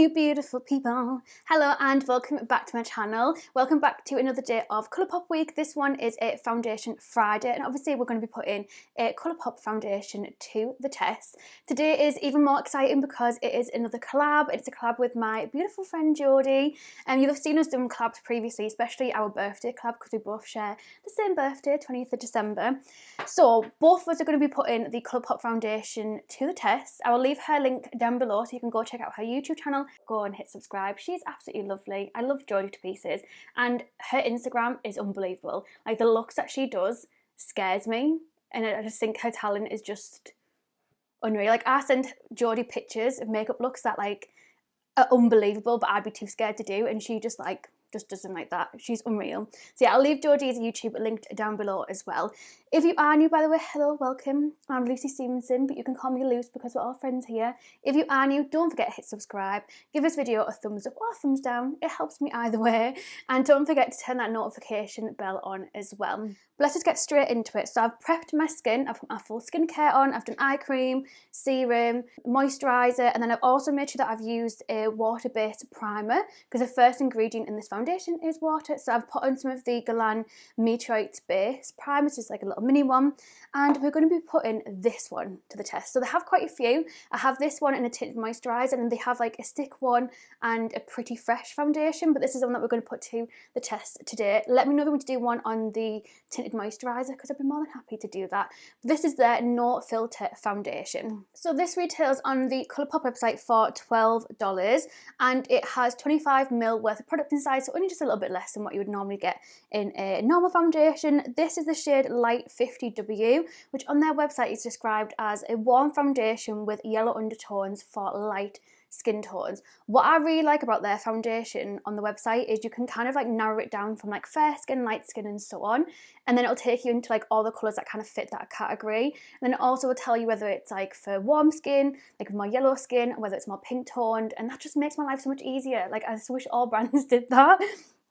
you beautiful people. Hello and welcome back to my channel. Welcome back to another day of Colourpop week. This one is a foundation Friday and obviously we're going to be putting a Colourpop foundation to the test. Today is even more exciting because it is another collab. It's a collab with my beautiful friend Jodie. You'll have seen us doing collabs previously, especially our birthday collab because we both share the same birthday, 20th of December. So both of us are going to be putting the Colourpop foundation to the test. I will leave her link down below so you can go check out her YouTube channel. Go and hit subscribe. She's absolutely lovely. I love Jodie to pieces and her Instagram is unbelievable. Like the looks that she does scares me and I just think her talent is just unreal. Like I send Jodie pictures of makeup looks that like are unbelievable but I'd be too scared to do and she just does them like that. She's unreal. So yeah, I'll leave Jodie's YouTube linked down below as well. If you are new, by the way, hello, welcome. I'm Lucy Stephenson, but you can call me Luce because we're all friends here. If you are new, don't forget to hit subscribe. Give this video a thumbs up or a thumbs down. It helps me either way. And don't forget to turn that notification bell on as well. But let's just get straight into it. So I've prepped my skin. I've put my full skincare on. I've done eye cream, serum, moisturiser, and then I've also made sure that I've used a water-based primer because the first ingredient in this foundation is water. So I've put on some of the Galan Meteorite Base primer, just like a little mini one, and we're going to be putting this one to the test. So they have quite a few. I have this one in a tinted moisturiser, and then they have like a stick one and a pretty fresh foundation, but this is the one that we're going to put to the test today. Let me know if you want to do one on the tinted moisturiser because I'd be more than happy to do that. This is their no filter foundation. So this retails on the Colourpop website for $12 and it has 25ml worth of product inside, so only just a little bit less than what you would normally get in a normal foundation. This is the shade Light 50W, which on their website is described as a warm foundation with yellow undertones for light skin tones. What I really like about their foundation on the website is you can kind of like narrow it down from like fair skin, light skin and so on, and then it'll take you into like all the colours that kind of fit that category, and then it also will tell you whether it's like for warm skin, like more yellow skin, or whether it's more pink toned, and that just makes my life so much easier. Like I just wish all brands did that.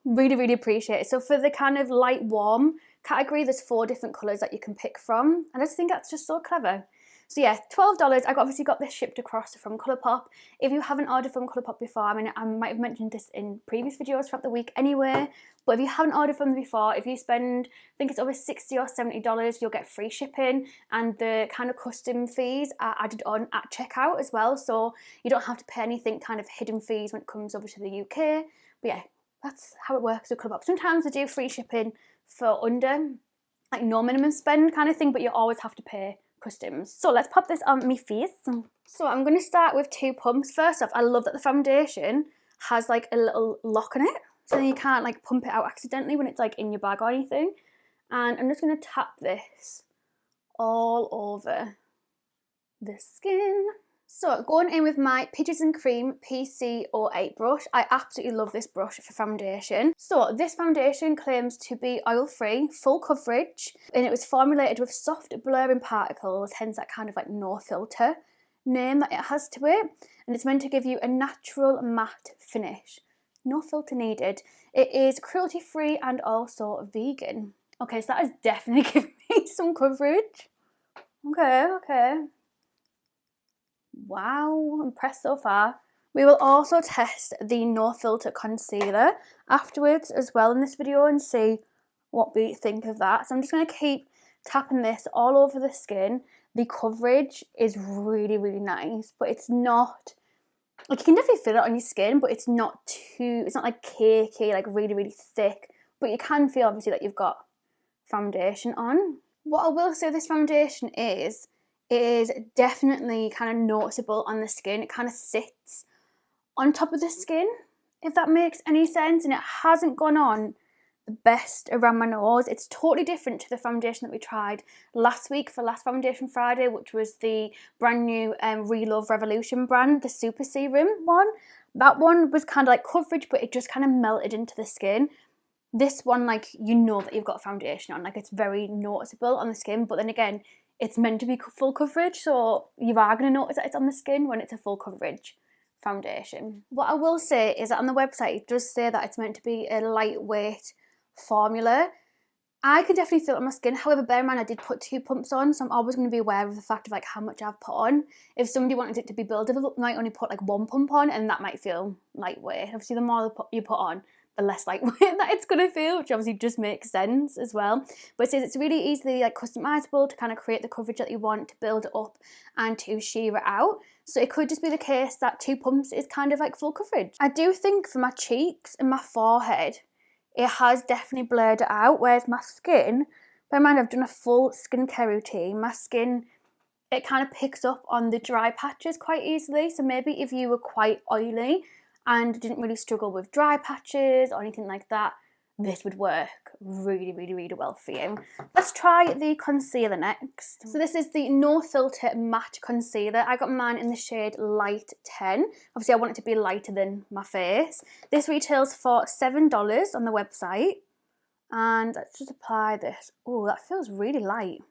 Really appreciate it. So for the kind of light warm category, there's 4 different colours that you can pick from, and I just think that's just so clever. So yeah, $12. I obviously got this shipped across from Colourpop. If you haven't ordered from Colourpop before, I mean, I might have mentioned this in previous videos throughout the week anyway, but if you haven't ordered from them before, if you spend, I think it's over $60 or $70, you'll get free shipping, and the kind of custom fees are added on at checkout as well, so you don't have to pay anything kind of hidden fees when it comes over to the UK. But yeah, that's how it works with Colourpop. Sometimes they do free shipping for under, like no minimum spend kind of thing, but you always have to pay customs. So let's pop this on my face. So I'm going to start with 2 pumps. First off, I love that the foundation has like a little lock on it, so then you can't like pump it out accidentally when it's like in your bag or anything. And I'm just going to tap this all over the skin. So going in with my Peaches and Cream PC08 brush. I absolutely love this brush for foundation. So this foundation claims to be oil-free, full coverage, and it was formulated with soft blurring particles, hence that kind of like no filter name that it has to it. And it's meant to give you a natural matte finish. No filter needed. It is cruelty-free and also vegan. Okay, so that has definitely given me some coverage. Okay. Wow, impressed so far. We will also test the no filter concealer afterwards as well in this video and see what we think of that. So I'm just going to keep tapping this all over the skin. The coverage is really nice, but it's not, like you can definitely feel it on your skin, but it's not like cakey, like really thick, but you can feel obviously that you've got foundation on. What I will say this foundation is, it is definitely kind of noticeable on the skin. It kind of sits on top of the skin, if that makes any sense, and it hasn't gone on the best around my nose. It's totally different to the foundation that we tried last week for Last Foundation Friday, which was the brand new Relove Revolution brand, the Super Serum one. That one was kind of like coverage, but it just kind of melted into the skin. This one, like, you know that you've got foundation on, like it's very noticeable on the skin, but then again, it's meant to be full coverage, so you are going to notice that it's on the skin when it's a full coverage foundation. What I will say is that on the website it does say that it's meant to be a lightweight formula. I can definitely feel it on my skin. However, bear in mind I did put 2 pumps on, so I'm always going to be aware of the fact of like how much I've put on. If somebody wanted it to be buildable, might only put like 1 pump on, and that might feel lightweight. Obviously, the more you put on, the less lightweight that it's going to feel, which obviously just makes sense as well. But it says it's really easily like customizable to kind of create the coverage that you want, to build it up and to sheer it out. So it could just be the case that 2 pumps is kind of like full coverage. I do think for my cheeks and my forehead, it has definitely blurred it out, whereas my skin, bear in mind I've done a full skincare routine, my skin, it kind of picks up on the dry patches quite easily. So maybe if you were quite oily and didn't really struggle with dry patches or anything like that, this would work really, really, really well for you. Let's try the concealer next. So this is the No Filter Matte Concealer. I got mine in the shade Light 10. Obviously I want it to be lighter than my face. This retails for $7 on the website. And let's just apply this. Oh, that feels really light.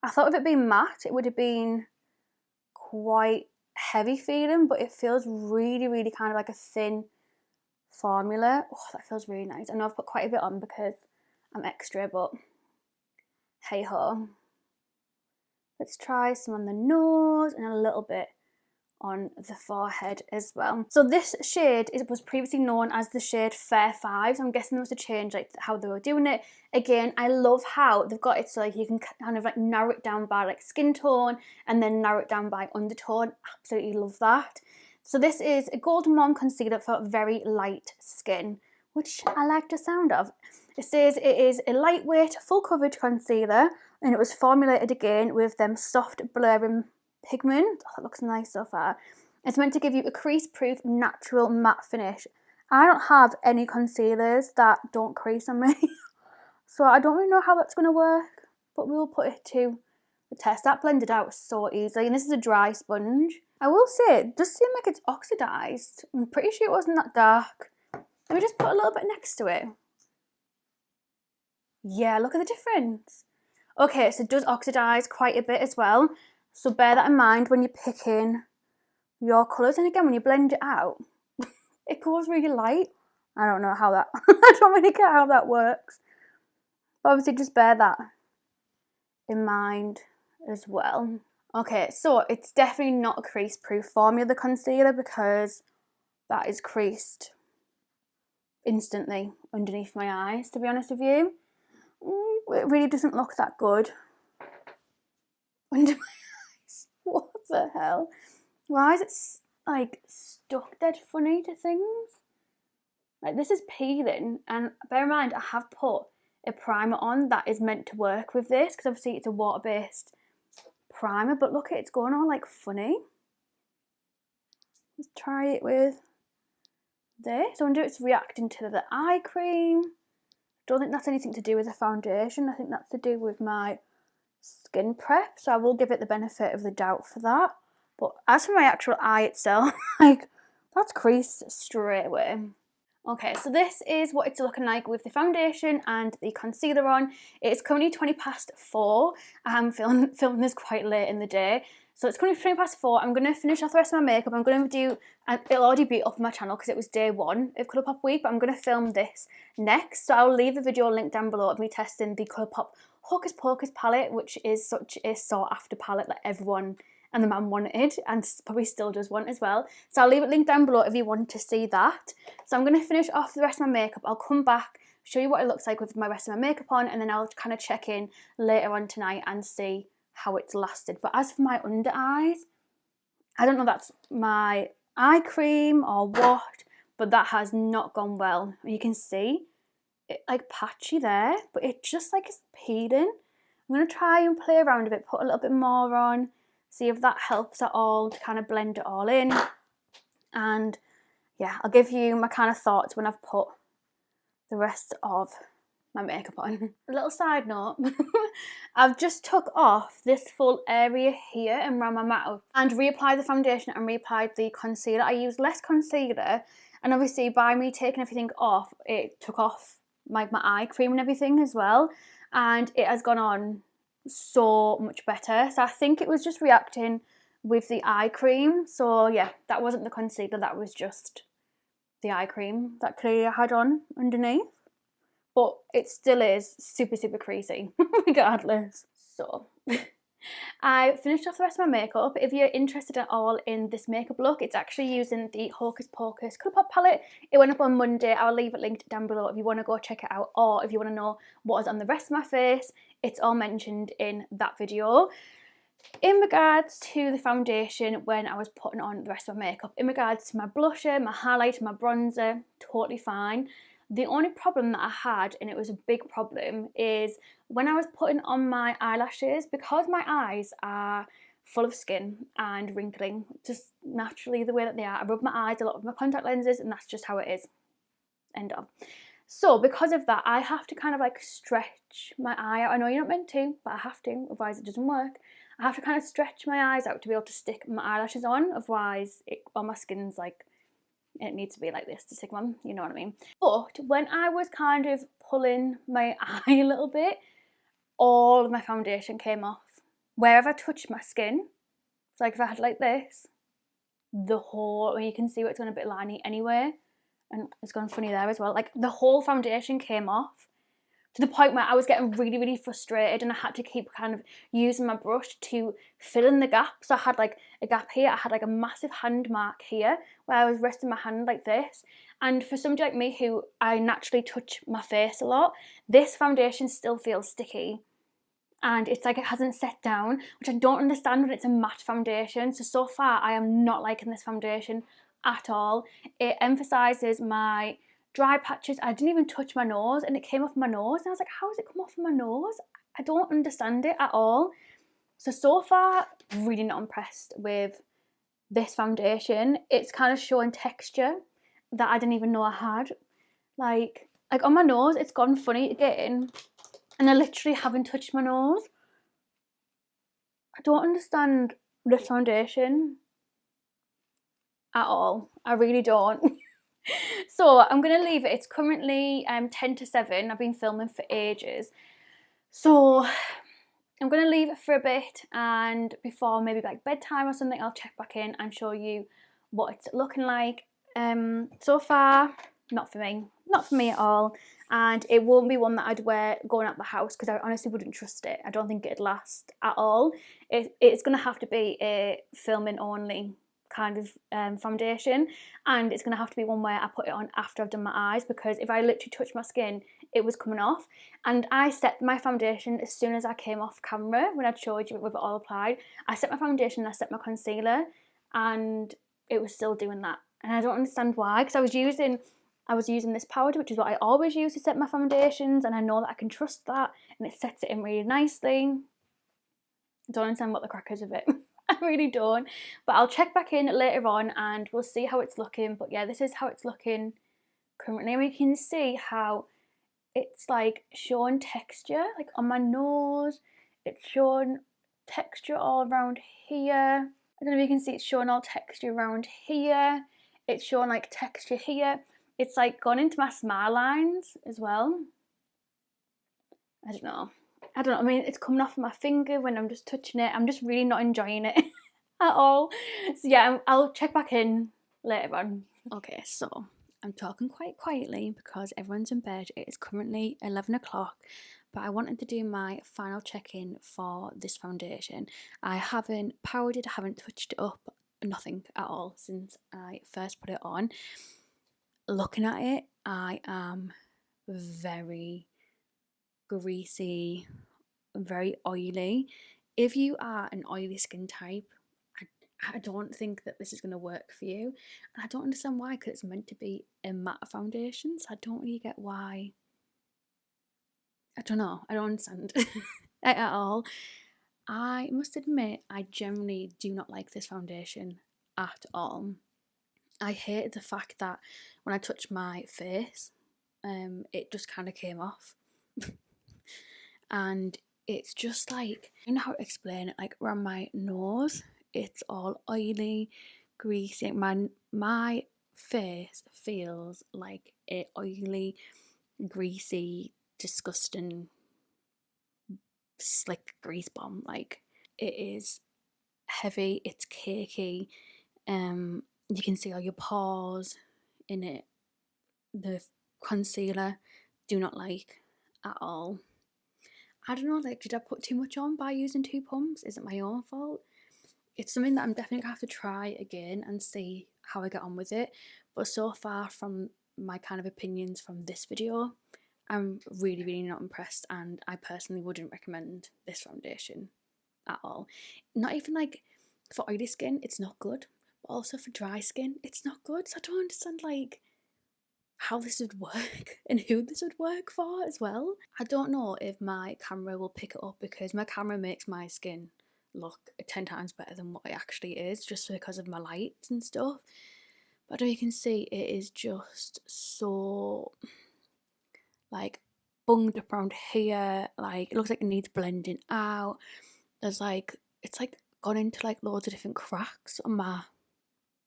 I thought if it being matte, it would have been quite heavy feeling, but it feels really, really kind of like a thin formula. Oh, that feels really nice. I know I've put quite a bit on because I'm extra, but hey ho. Let's try some on the nose and a little bit on the forehead as well. So this shade was previously known as the shade Fair 5, so I'm guessing there was a change like how they were doing it. Again, I love how they've got it so like you can kind of like narrow it down by like skin tone and then narrow it down by undertone. Absolutely love that. So this is a Golden Morn concealer for very light skin, which I like the sound of. It says it is a lightweight, full coverage concealer, and it was formulated again with them soft blurring pigment. Oh, that looks nice so far. It's meant to give you a crease-proof, natural matte finish. I don't have any concealers that don't crease on me, so I don't really know how that's going to work, but we will put it to the test. That blended out so easily, and this is a dry sponge. I will say, it does seem like it's oxidised. I'm pretty sure it wasn't that dark. Let me just put a little bit next to it. Yeah, look at the difference. Okay, so it does oxidise quite a bit as well. So bear that in mind when you're picking your colours. And again, when you blend it out, it goes really light. I don't know how that, I don't really get how that works. But obviously just bear that in mind as well. Okay, so it's definitely not a crease-proof formula, the concealer, because that is creased instantly underneath my eyes, to be honest with you. It really doesn't look that good under my eyes. What the hell? Why is it like stuck dead funny to things? Like this is peeling, and bear in mind I have put a primer on that is meant to work with this because obviously it's a water-based primer, but look, it's going all like funny. Let's try it with this. I wonder if it's reacting to the eye cream. Don't think that's anything to do with the foundation. I think that's to do with my skin prep, so I will give it the benefit of the doubt for that. But as for my actual eye itself, like that's creased straight away. Okay, so this is what it's looking like with the foundation and the concealer on. It's currently 4:20. I'm filming this quite late in the day. So it's currently 4:20. I'm going to finish off the rest of my makeup. I'm going to do, and it'll already be up on my channel because it was day 1 of Colourpop week, but I'm going to film this next. So I'll leave the video link down below of me testing the Colourpop Hocus Pocus palette, which is such a sought after palette that everyone and the man wanted and probably still does want as well. So I'll leave it linked down below if you want to see that. So I'm going to finish off the rest of my makeup. I'll come back, show you what it looks like with my rest of my makeup on, and then I'll kind of check in later on tonight and see how it's lasted. But as for my under eyes, I don't know if that's my eye cream or what, but that has not gone well. You can see it like patchy there, but it just like is peeling. I'm going to try and play around a bit, put a little bit more on, see if that helps at all to kind of blend it all in. And yeah, I'll give you my kind of thoughts when I've put the rest of my makeup on. A little side note, I've just took off this full area here and around my mouth and reapplied the foundation and reapplied the concealer. I used less concealer, and obviously by me taking everything off, it took off like my eye cream and everything as well, and it has gone on so much better. So I think it was just reacting with the eye cream. So yeah, that wasn't the concealer, that was just the eye cream that clearly I had on underneath. but it still is super, super creasy regardless. So I finished off the rest of my makeup. If you're interested at all in this makeup look, it's actually using the Hocus Pocus Colourpop palette. It went up on Monday. I'll leave it linked down below if you want to go check it out, or if you want to know what is on the rest of my face, it's all mentioned in that video. In regards to the foundation, when I was putting on the rest of my makeup, in regards to my blusher, my highlighter, my bronzer, totally fine. The only problem that I had, and it was a big problem, is when I was putting on my eyelashes, because my eyes are full of skin and wrinkling, just naturally the way that they are. I rub my eyes a lot with my contact lenses, and that's just how it is. End of. So because of that, I have to kind of like stretch my eye out. I know you're not meant to, but I have to, otherwise it doesn't work. I have to kind of stretch my eyes out to be able to stick my eyelashes on, otherwise all my skin's like, it needs to be like this to stick on, you know what I mean? But when I was kind of pulling my eye a little bit, all of my foundation came off. Wherever I touched my skin, so like if I had like this, the whole, you can see it's gone a bit liney anyway, and it's gone funny there as well, like the whole foundation came off, to the point where I was getting really, really frustrated, and I had to keep kind of using my brush to fill in the gap. So I had like a gap here, I had like a massive hand mark here where I was resting my hand like this. And for somebody like me who I naturally touch my face a lot, this foundation still feels sticky. And it's like it hasn't set down, which I don't understand when it's a matte foundation. So far I am not liking this foundation at all. It emphasises my dry patches. I didn't even touch my nose and it came off my nose, and I was like, how has it come off of my nose? I don't understand it at all. So far, really not impressed with this foundation. It's kind of showing texture that I didn't even know I had. Like on my nose, it's gone funny again, and I literally haven't touched my nose. I don't understand this foundation at all. I really don't. So I'm going to leave it. It's currently 10 to 7. I've been filming for ages. So I'm going to leave it for a bit, and before maybe like bedtime or something, I'll check back in and show you what it's looking like. So far, not for me. Not for me at all. And it won't be one that I'd wear going out the house, because I honestly wouldn't trust it. I don't think it'd last at all. It's going to have to be a filming only kind of foundation, and it's going to have to be one where I put it on after I've done my eyes, because if I literally touch my skin, it was coming off. And I set my foundation as soon as I came off camera, when I showed you with it all applied. I set my foundation and I set my concealer, and it was still doing that. And I don't understand why, because I was using this powder, which is what I always use to set my foundations, and I know that I can trust that, and it sets it in really nicely. I don't understand what the crack is with it. I really don't, but I'll check back in later on and we'll see how it's looking. But yeah, this is how it's looking currently, and we can see how it's like showing texture, like on my nose, it's showing texture all around here. I don't know if you can see, it's showing all texture around here, it's showing like texture here, it's like gone into my smile lines as well. I don't know, I mean, it's coming off of my finger when I'm just touching it. I'm just really not enjoying it at all. So yeah, I'll check back in later on. Okay, so I'm talking quite quietly because everyone's in bed. It is currently 11 o'clock, but I wanted to do my final check-in for this foundation. I haven't powered it, I haven't touched it up, nothing at all since I first put it on. Looking at it, I am very greasy, very oily. If you are an oily skin type, I don't think that this is going to work for you. And I don't understand why, because it's meant to be a matte foundation, so I don't really get why. I don't know, I don't understand at all. I must admit, I generally do not like this foundation at all. I hate the fact that when I touch my face, it just kind of came off. And it's just like, I don't know how to explain it, like around my nose, it's all oily, greasy. My face feels like a oily, greasy, disgusting, slick grease bomb. Like, it is heavy, it's cakey. You can see all your pores in it. The concealer do not like at all. I don't know, like, did I put too much on by using 2 pumps? Is it my own fault? It's something that I'm definitely gonna have to try again and see how I get on with it. But so far, from my kind of opinions from this video, I'm really not impressed, and I personally wouldn't recommend this foundation at all. Not even like for oily skin, it's not good, but also for dry skin, it's not good. So I don't understand like how this would work and who this would work for as well. I don't know if my camera will pick it up, because my camera makes my skin look 10 times better than what it actually is, just because of my lights and stuff. But as you can see, it is just so like bunged up around here. Like, it looks like it needs blending out. There's like, it's like gone into like loads of different cracks on my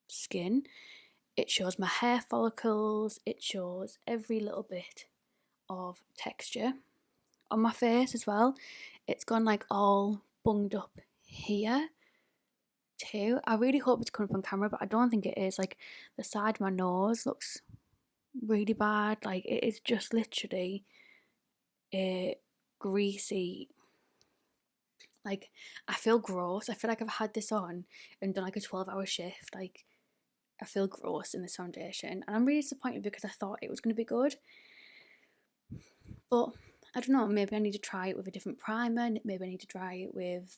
skin. It shows my hair follicles, it shows every little bit of texture on my face as well. It's gone like all bunged up here too. I really hope it's coming up on camera, but I don't think it is. Like, the side of my nose looks really bad. Like, it is just literally a greasy, like, I feel gross. I feel like I've had this on and done like a 12-hour shift. Like, I feel gross in this foundation, and I'm really disappointed because I thought it was going to be good. But I don't know, maybe I need to try it with a different primer, maybe I need to try it with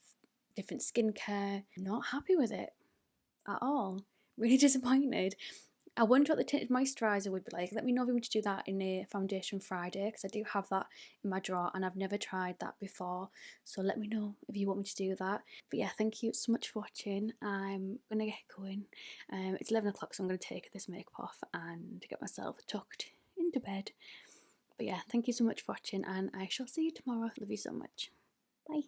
different skincare. I'm not happy with it at all. Really disappointed. I wonder what the tinted moisturiser would be like. Let me know if you want to do that in a foundation Friday, because I do have that in my drawer and I've never tried that before. So let me know if you want me to do that. But yeah, thank you so much for watching. I'm going to get going. It's 11 o'clock, so I'm going to take this makeup off and get myself tucked into bed. But yeah, thank you so much for watching, and I shall see you tomorrow. Love you so much. Bye.